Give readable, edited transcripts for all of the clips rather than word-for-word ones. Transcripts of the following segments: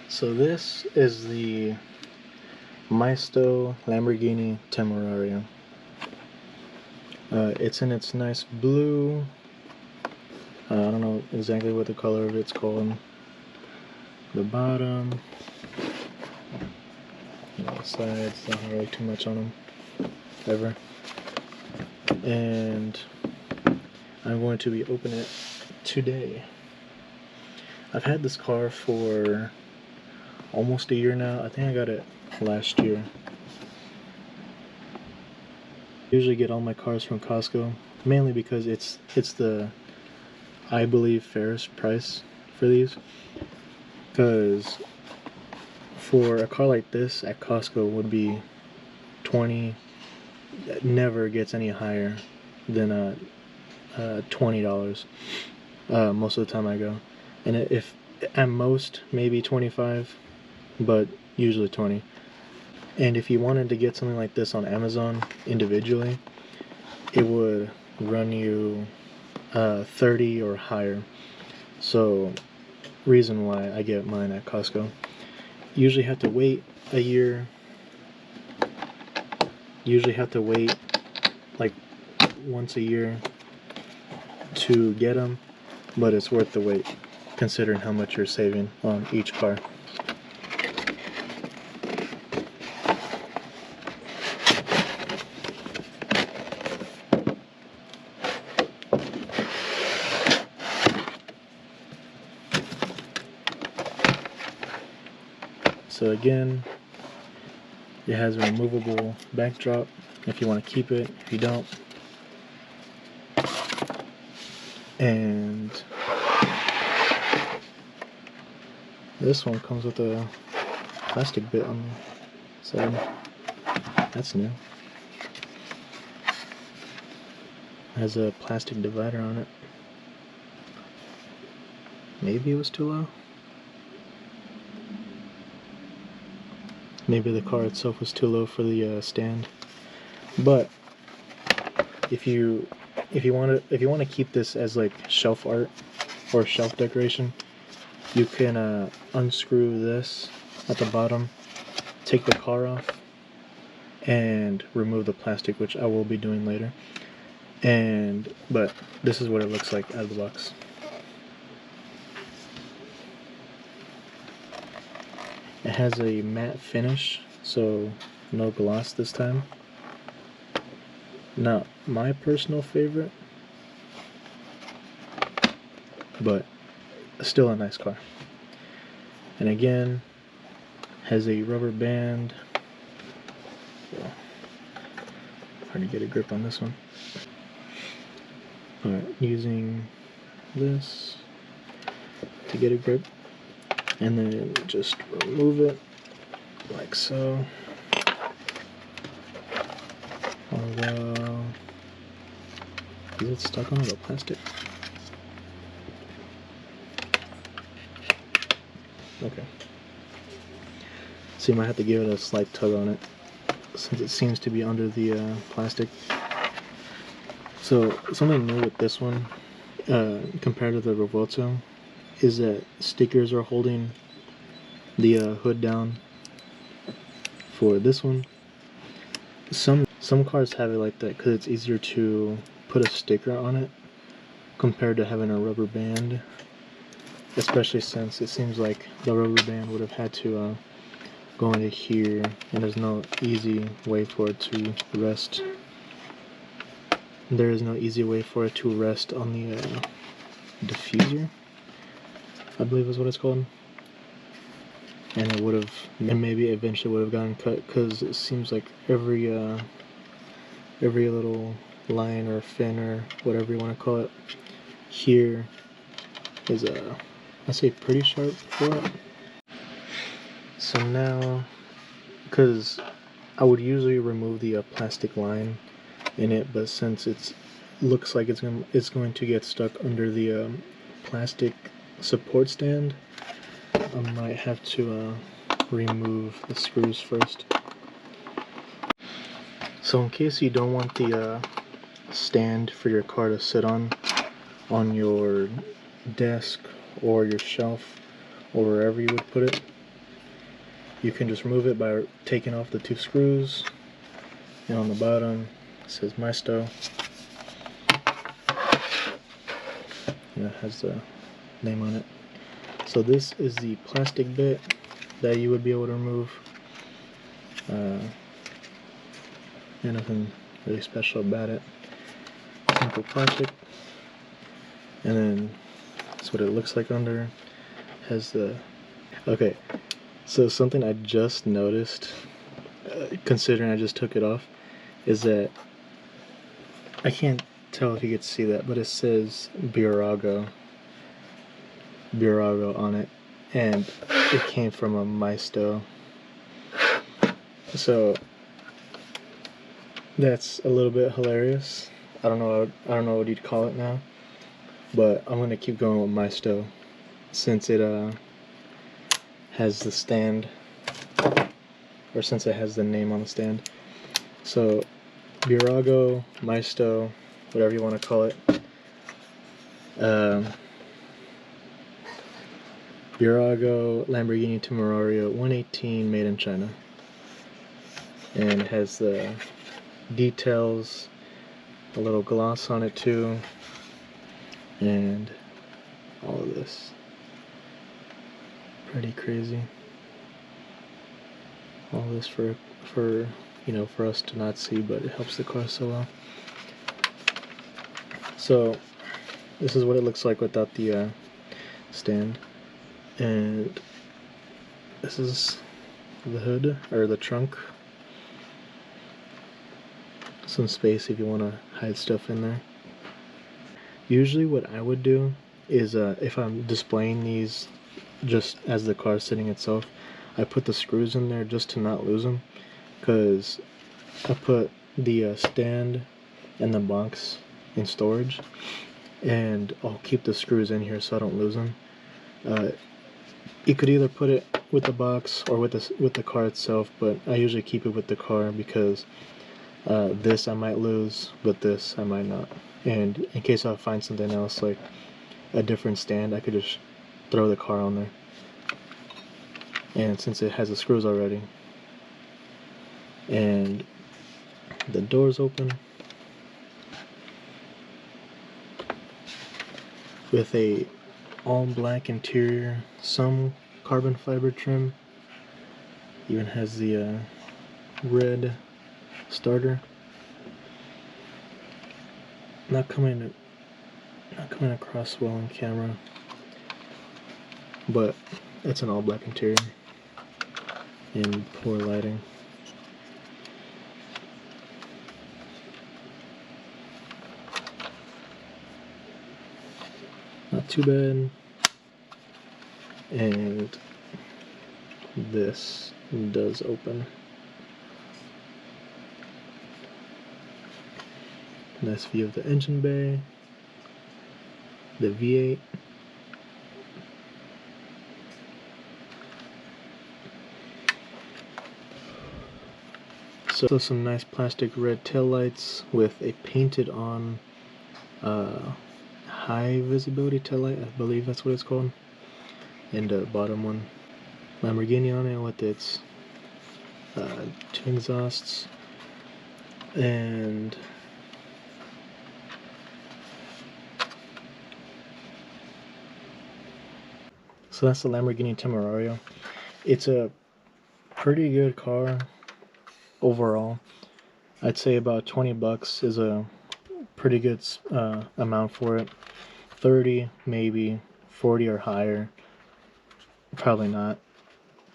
So this is the Maisto Lamborghini Temerario. It's in its nice blue. I don't know exactly what the color of it's called. The bottom, the sides, not really too much on them, ever. And I'm going to be opening it today. I've had this car for almost a year now. I think I got it last year. I usually get all my cars from Costco, mainly because it's the, I believe, fairest price for these. Because for a car like this at Costco would be 20. It never gets any higher than $20 most of the time I go, and if at most maybe 25, but usually 20. And if you wanted to get something like this on Amazon individually, it would run you 30 or higher. So reason why I get mine at Costco. Usually have to wait a year. Usually have to wait like once a year to get them, but it's worth the wait considering how much you're saving on each car. So again, it has a removable backdrop if you want to keep it, if you don't. And this one comes with a plastic bit on the side. That's new. It has a plastic divider on it. Maybe it was too low. Maybe the car itself was too low for the stand. But if you want to keep this as like shelf art or shelf decoration, you can unscrew this at the bottom, take the car off, and remove the plastic, which I will be doing later. But this is what it looks like out of the box. It has a matte finish, so no gloss this time. Not my personal favorite, but still a nice car. And again, has a rubber band. Yeah. Hard to get a grip on this one. But using this to get a grip, and then just remove it like so. Although, is it stuck on the plastic? Okay. So you might have to give it a slight tug on it, since it seems to be under the plastic. So something new with this one, compared to the Revuelto, is that stickers are holding the hood down. For this one, some cars have it like that because it's easier to put a sticker on it compared to having a rubber band, especially since it seems like the rubber band would have had to go into here, and there's no easy way for it to rest. There is no easy way for it to rest on the diffuser, I believe is what it's called. And it would have, and maybe eventually would have gotten cut, because it seems like every little line or fin or whatever you want to call it here is I say pretty sharp for it. So now, because I would usually remove the plastic line in it, but since it looks like it's going to get stuck under the plastic support stand, I might have to remove the screws first. So in case you don't want the stand for your car to sit on your desk or your shelf or wherever you would put it, you can just remove it by taking off the 2 screws. And on the bottom it says Maisto. And it has the name on it. So this is the plastic bit that you would be able to remove. Nothing really special about it. Simple plastic. And then that's what it looks like under. Has the... Okay, so something I just noticed, considering I just took it off, is that I can't tell if you get to see that, but it says Bburago on it, and it came from a Maisto. So that's a little bit hilarious. I don't know what you'd call it now, but I'm gonna keep going with Maisto since it has the stand, or since it has the name on the stand. So Bburago, Maisto, whatever you want to call it. Bburago Lamborghini Temerario 118, made in China. And it has the details, a little gloss on it too, and all of this. Pretty crazy. All this for you know, for us to not see, but it helps the car so well. So this is what it looks like without the stand, and this is the hood, or the trunk. Some space if you want to hide stuff in there. Usually what I would do is if I'm displaying these just as the car sitting itself, I put the screws in there just to not lose them, because I put the stand and the box in storage, and I'll keep the screws in here so I don't lose them. You could either put it with the box or with the car itself, but I usually keep it with the car because this I might lose, but this I might not. And in case I find something else, like a different stand, I could just throw the car on there. And since it has the screws already, and the door's open with a all black interior, some carbon fiber trim, even has the red starter. Not coming across well on camera, but it's an all black interior in poor lighting. Not too bad. And this does open. Nice view of the engine bay, the V8. So some nice plastic red taillights with a painted on high visibility taillight, I believe that's what it's called. And the bottom one, Lamborghini on it with its 2 exhausts. And so that's the Lamborghini Temerario. It's a pretty good car overall. I'd say about 20 bucks is a pretty good amount for it. 30, maybe 40 or higher, probably not,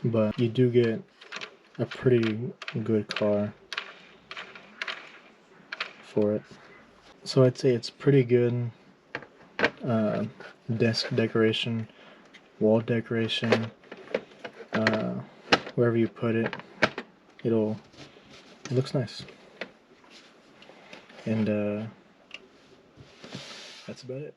but you do get a pretty good car for it. So I'd say it's pretty good desk decoration, wall decoration, wherever you put it, it looks nice. And that's about it.